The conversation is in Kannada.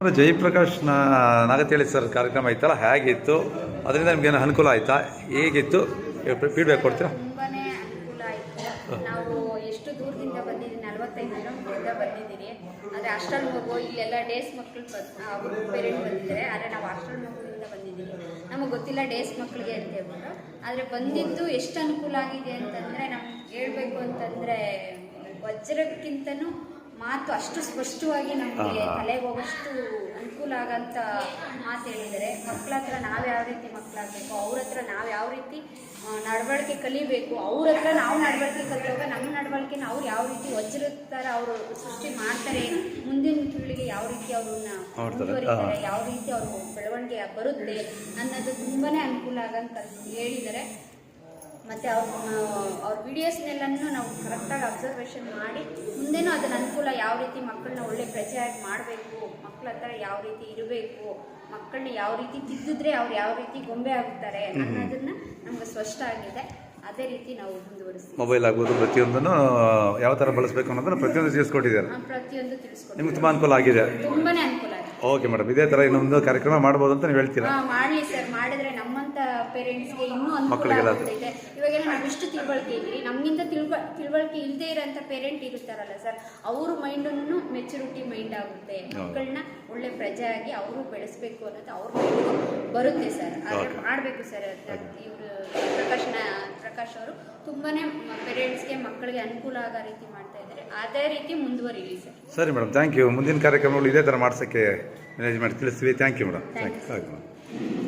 ಜಯಪ್ರಕಾಶ್ ನಾಗತಿಹಳ್ಳಿ ಸರ್ ಕಾರ್ಯಕ್ರಮ ಆಯ್ತಲ್ಲ, ಹೇಗಿತ್ತು? ಅದರಿಂದ ನಿಮ್ಗೇನು ಅನುಕೂಲ ಆಯ್ತಾ? ಹೇಗಿತ್ತು? ಫೀಡ್ಬ್ಯಾಕ್ ಕೊಡ್ತೀರಾ? ತುಂಬಾನೇ ಅನುಕೂಲ ಆಯಿತು. ನಾವು ಎಷ್ಟು ದೂರದಿಂದ ಬಂದಿದ್ದೀವಿ, 45 ಕಿಲೋಮೀಟರ್ ಬಂದಿದ್ದೀರಿ. ಆದರೆ ಹಾಸ್ಟೆಲ್ ಮಗು ಇಲ್ಲೆಲ್ಲ ಡೇಸ್ ಮಕ್ಕಳು ಪೇರೆಂಟ್ ಬಂದಿದ್ದಾರೆ. ಆದರೆ ನಾವು ಹಾಸ್ಟೆಲ್ ಮಗುವಿಂದ ಬಂದಿದ್ದೀವಿ. ನಮಗೆ ಗೊತ್ತಿಲ್ಲ ಡೇಸ್ ಮಕ್ಕಳಿಗೆ ಅಂತ ಹೇಳ್ಬಿಟ್ಟು. ಆದರೆ ಬಂದಿದ್ದು ಎಷ್ಟು ಅನುಕೂಲ ಆಗಿದೆ ಅಂತಂದರೆ, ನಮ್ಗೆ ಹೇಳ್ಬೇಕು ಅಂತಂದರೆ ವಜ್ರಕ್ಕಿಂತನೂ ಮಾತು ಅಷ್ಟು ಸ್ಪಷ್ಟವಾಗಿ ನಮಗೆ ತಲೆಗೆ ಹೋಗೋಷ್ಟು ಅನುಕೂಲ ಆಗೋಂಥ ಮಾತು ಹೇಳಿದ್ದಾರೆ. ಮಕ್ಕಳ ಹತ್ರ ನಾವು ಯಾವ ರೀತಿ ಮಕ್ಕಳಾಗಬೇಕು, ಅವ್ರ ಹತ್ರ ನಾವು ಯಾವ ರೀತಿ ನಡವಳಿಕೆ ಕಲಿಬೇಕು, ಅವ್ರ ಹತ್ರ ನಾವು ನಡವಳಿಕೆ ಕಲಿಯುವಾಗ ನಮ್ಮ ನಡವಳಿಕೆನ ಅವ್ರು ಯಾವ ರೀತಿ ವಜ್ರದ ಥರ ಅವರು ಸೃಷ್ಟಿ ಮಾಡ್ತಾರೆ, ಮುಂದಿನ ಪೀಳಿಗೆ ಯಾವ ರೀತಿ ಅವ್ರನ್ನ ಮುಂದುವರಿತಾರೆ, ಯಾವ ರೀತಿ ಅವ್ರ ಬೆಳವಣಿಗೆ ಬರುತ್ತೆ ಅನ್ನೋದು ತುಂಬಾ ಅನುಕೂಲ ಆಗಂತ ಹೇಳಿದ್ದಾರೆ. ಮತ್ತು ಅವ್ರ ವಿಡಿಯೋಸ್ನೆಲ್ಲನೂ ನಾವು ಕರೆಕ್ಟಾಗಿ ಅಬ್ಸರ್ವೇಷನ್ ಮಾಡಿ ಮುಂದೆನೂ ಅದನ್ನ ಅನುಕೂಲ ಯಾವ ರೀತಿ ಮಕ್ಕಳನ್ನ ಒಳ್ಳೆ ಪ್ರಜೆಯಾಗಿ ಮಾಡಬೇಕು, ಮಕ್ಕಳ ಹತ್ರ ಯಾವ ರೀತಿ ಇರಬೇಕು, ಮಕ್ಕಳನ್ನ ಯಾವ ರೀತಿ ತಿದ್ದಿದ್ರೆ ಅವ್ರು ಯಾವ ರೀತಿ ಗೊಂಬೆ ಆಗುತ್ತಾರೆ ಅನ್ನೋದನ್ನ ನಮ್ಗೆ ಸ್ಪಷ್ಟ ಆಗಿದೆ. ಅದೇ ರೀತಿ ನಾವು ಮುಂದುವರಿಸ್ತೀವಿ. ಮೊಬೈಲ್ ಆಗ್ಬೋದು ಪ್ರತಿಯೊಂದನ್ನು ಯಾವ ಥರ ಬಳಸಬೇಕು ಅನ್ನೋದನ್ನ ಪ್ರತಿಯೊಂದು ತಿಳಿಸ್ಕೊಟ್ಟಿದ್ದಾರೆ. ಪ್ರತಿಯೊಂದು ತಿಳಿಸ್ಕೊಟ್ಟು ನಿಮ್ಗೆ ತುಂಬ ಅನುಕೂಲ ಆಗಿದೆ. ತುಂಬಾನೇ ಅನುಕೂಲ ಆಗಿದೆ. ಓಕೆ ಮೇಡಮ್, ಇದೇ ಥರ ಇನ್ನೊಂದು ಕಾರ್ಯಕ್ರಮ ಮಾಡ್ಬೋದು ಅಂತ ನೀವು ಹೇಳ್ತೀರಾ? ಮಾಡಲಿ ಸರ್, ಮಾಡಿದ್ರೆ ನಮ್ಮಂಥ ಪೇರೆಂಟ್ಸ್ಗೆ ಇನ್ನೂ ಅನುಕೂಲ ಆಗುತ್ತೆ. ಇವಾಗೆಲ್ಲ ನಾವಿಷ್ಟು ತಿಳುವಳಿಕೆ ಇದ್ರಿ, ನಮಗಿಂತ ತಿಳುವಳಿಕೆ ಇಲ್ಲದೆ ಇರೋಂಥ ಪೇರೆಂಟ್ ಇರುತ್ತಾರಲ್ಲ ಸರ್, ಅವ್ರ ಮೈಂಡನ್ನು ಮೆಚುರಿಟಿ ಮೈಂಡ್ ಆಗುತ್ತೆ. ಮಕ್ಕಳನ್ನ ಒಳ್ಳೆ ಪ್ರಜೆಯಾಗಿ ಅವರು ಬೆಳೆಸಬೇಕು ಅನ್ನೋದು ಅವ್ರ ಮೈಂಡ್ ಬರುತ್ತೆ ಸರ್. ಆದರೆ ಮಾಡಬೇಕು ಸರ್. ಇವರು ಪ್ರಕಾಶ್ ಅವರು ತುಂಬಾನೇ ಪೇರೆಂಟ್ಸ್ಗೆ ಮಕ್ಕಳಿಗೆ ಅನುಕೂಲ ಆಗೋ ರೀತಿ ಮಾಡ್ತಾ ಇದ್ದಾರೆ. ಅದೇ ರೀತಿ ಮುಂದುವರಿಲಿ ಸರ್. ಸರಿ ಮೇಡಮ್, ಥ್ಯಾಂಕ್ ಯು. ಮುಂದಿನ ಕಾರ್ಯಕ್ರಮಗಳು ಇದೇ ಥರ ಮಾಡ್ಸೋಕ್ಕೆ ಮ್ಯಾನೇಜ್ ಮಾಡಿ ತಿಳಿಸ್ತೀವಿ. Thank you madam. Thank you.